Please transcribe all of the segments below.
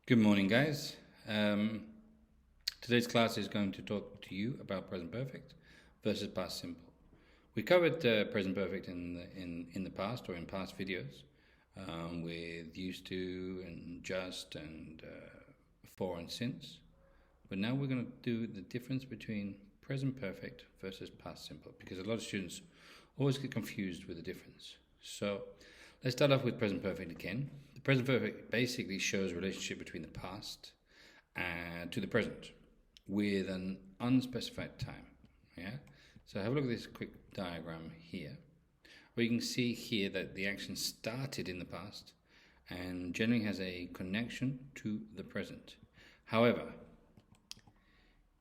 Good morning, guys. Today's class is going to talk to you about present perfect versus past simple. We covered present perfect in the past or in past videos with used to and just and for and since. But now we're going to do the difference between present perfect versus past simple because a lot of students always get confused with the difference. So let's start off with present perfect again. The present perfect basically shows a relationship between the past and to the present with an unspecified time. Yeah. So have a look at this quick diagram here, where you can see here that the action started in the past and generally has a connection to the present. However,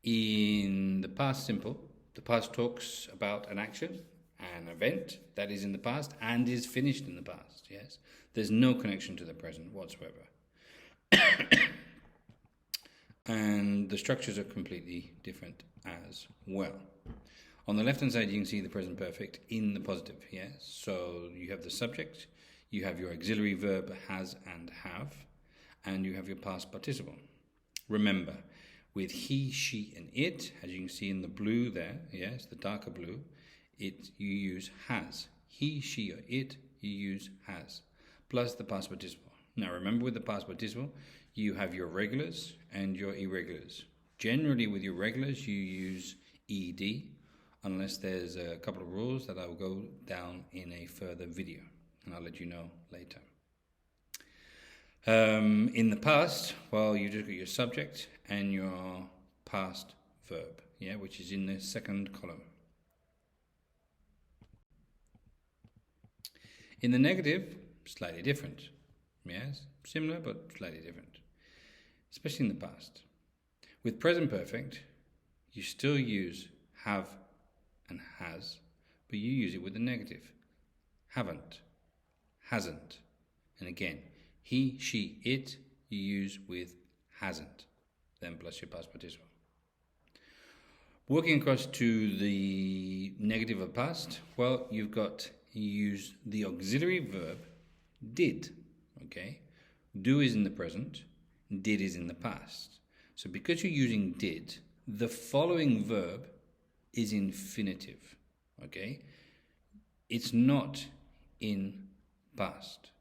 in the past simple, the past talks about an action, an event that is in the past and is finished in the past. Yes, there's no connection to the present whatsoever. And the structures are completely different as well. On the left hand side you can see the present perfect in the positive. Yes, so you have the subject, you have your auxiliary verb has and have, and you have your past participle. Remember, with he, she and it, as you can see in the blue there, yes, the darker blue, you use has. He, she or it, you use has, plus the past participle. Now remember, with the past participle you have your regulars and your irregulars. Generally with your regulars you use ed, unless there's a couple of rules that I will go down in a further video, and I'll let you know later. In the past, well, you just got your subject and your past verb, yeah, which is in the second column. In the negative, slightly different. Yes, similar but slightly different, especially in the past. With present perfect, you still use have and has, but you use it with the negative. Haven't, hasn't, and again, he, she, it, you use with hasn't, then plus your past participle. Working across to the negative of past, well, you use the auxiliary verb did. Okay, do is in the present, did is in the past. So because you're using did, the following verb is infinitive. Okay, it's not in past.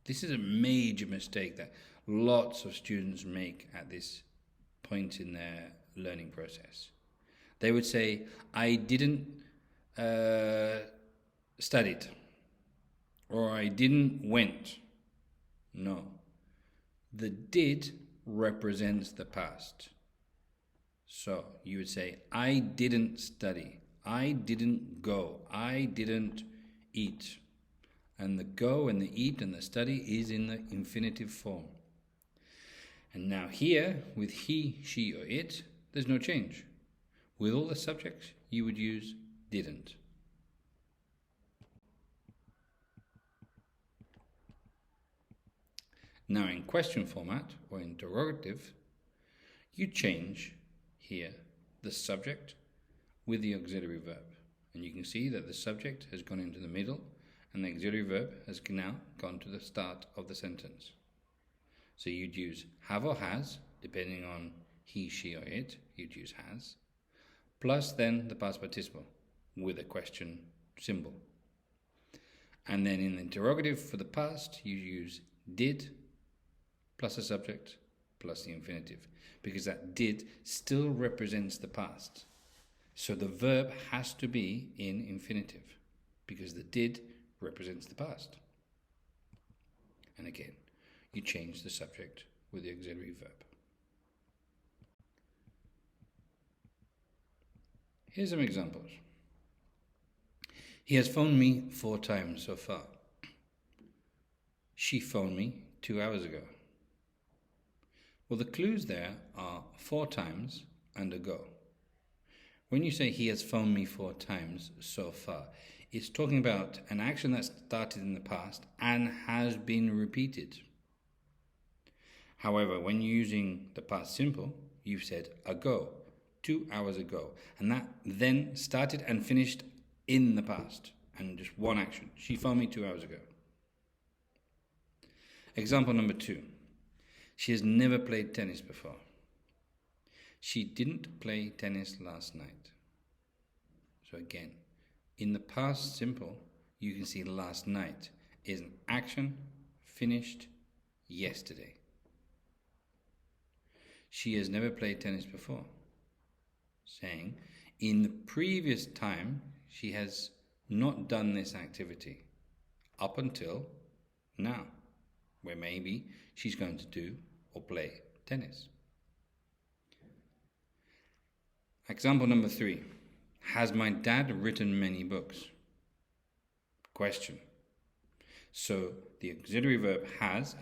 This is a major mistake that lots of students make at this point in their learning process. They would say, I didn't study, or I didn't went. No. The did represents the past. So you would say, I didn't study, I didn't go, I didn't eat. And the go and the eat and the study is in the infinitive form. And now here, with he, she or it, there's no change. With all the subjects, you would use didn't. Now in question format or interrogative, you change here the subject with the auxiliary verb. And you can see that the subject has gone into the middle and the auxiliary verb has now gone to the start of the sentence. So you'd use have or has, depending on he, she or it, you'd use has, plus then the past participle with a question symbol. And then in the interrogative for the past, you use did plus the subject plus the infinitive, because that did still represents the past. So the verb has to be in infinitive, because the did represents the past. And again, you change the subject with the auxiliary verb. Here's some examples. He has phoned me 4 times so far. She phoned me 2 hours ago. Well, the clues there are 4 times and ago. When you say he has phoned me 4 times so far, it's talking about an action that started in the past and has been repeated. However, when you're using the past simple, you've said ago, 2 hours ago, and that then started and finished in the past, and just one action. She phoned me 2 hours ago. Example number 2. She has never played tennis before. She didn't play tennis last night. So again, in the past simple, you can see last night is an action finished yesterday. She has never played tennis before. Saying, in the previous time, she has not done this activity up until now, where maybe she's going to do or play tennis. Example number 3. Has my dad written many books? Question. So the auxiliary verb has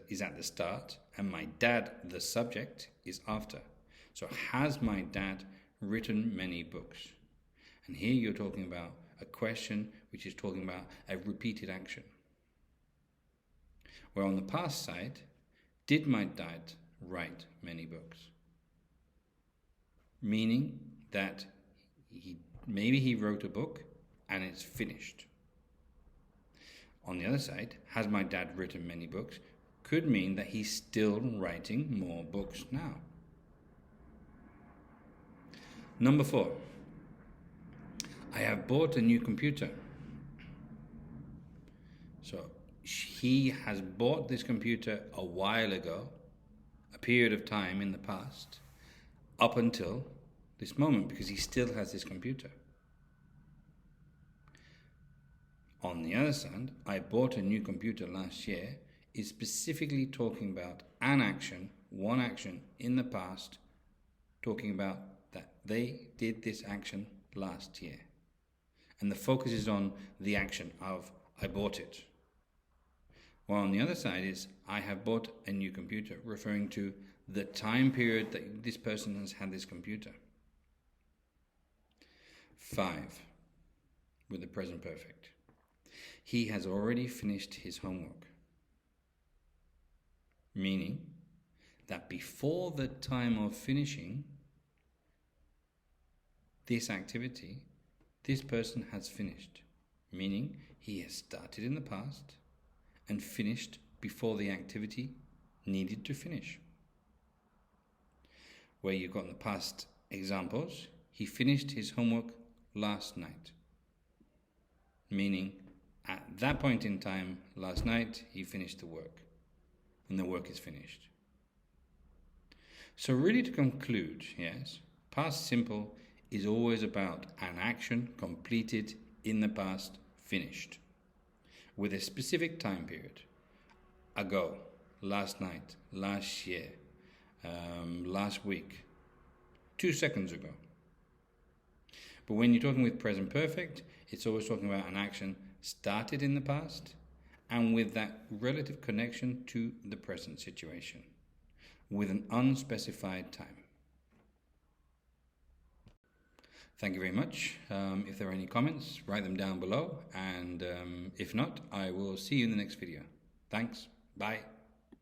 is at the start, and my dad, the subject, is after. So has my dad written many books? And here you're talking about a question which is talking about a repeated action. Where on the past side, did my dad write many books? Meaning that maybe he wrote a book and it's finished. On the other side, has my dad written many books? Could mean that he's still writing more books now. Number 4. I have bought a new computer. So he has bought this computer a while ago, a period of time in the past, up until this moment, because he still has this computer. On the other side, I bought a new computer last year is specifically talking about an action, one action in the past, talking about that they did this action last year. And the focus is on the action of I bought it. While on the other side is I have bought a new computer, referring to the time period that this person has had this computer. 5. With the present perfect. He has already finished his homework. Meaning that before the time of finishing this activity, this person has finished. Meaning he has started in the past and finished before the activity needed to finish. Where you've got in the past examples, he finished his homework last night. Meaning at that point in time, last night, he finished the work. And the work is finished. So really to conclude, yes, past simple is always about an action completed in the past, finished. With a specific time period. Ago, last night, last year, last week, 2 seconds ago. But when you're talking with present perfect, it's always talking about an action started in the past and with that relative connection to the present situation, with an unspecified time. Thank you very much. If there are any comments, write them down below, and if not, I will see you in the next video. Thanks. Bye.